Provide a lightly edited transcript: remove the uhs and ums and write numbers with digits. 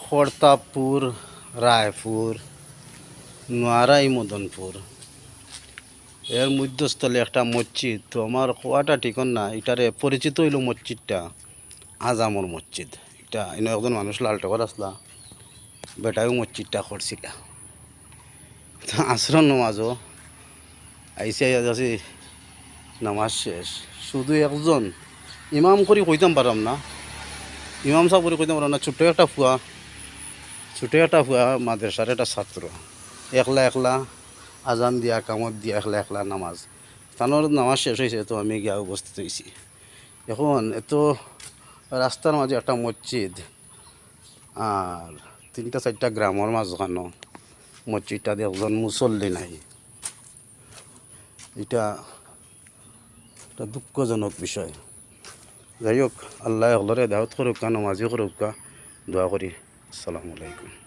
খড়তাপুর, রায়পুর, নোয়ারাই, মদনপুর এর মধ্যস্থলে একটা মসজিদ। তো আমার কোয়াটা ঠিকন না, এটারে পরিচিত হইল মসজিদটা আজামর মসজিদ। এটা এনে একজন মানুষ লাল টকর আসলা বেটাও মসজিদটা করছিল। আশ্রম নামাজও আইসি আছি, নামাজ শেষ, শুধু একজন ইমাম করি কইতাম পারাম না, ইমাম সাহেব করে কইতাম পারাম না, ছোটো একটা ফুয়া মাদ্রাসার একটা ছাত্র, একলা একলা আজান দিয়া কামত দিয়া একলা একলা নামাজ, তানোর নামাজ শেষ হয়েছে, তো আমি গিয়া উপস্থিত হয়েছি। এখন এত রাস্তার মাঝে একটা মসজিদ আর 3-4টা গ্রামের মাঝখানো মসজিদটা একজন মুসল্লি নাই, এটা একটা দুঃখজনক বিষয়। যাই হোক, আল্লাহ হলরে দাওয়াত করুক, নামাজি করুক, দোয়া করি। আসসালামু আলাইকুম।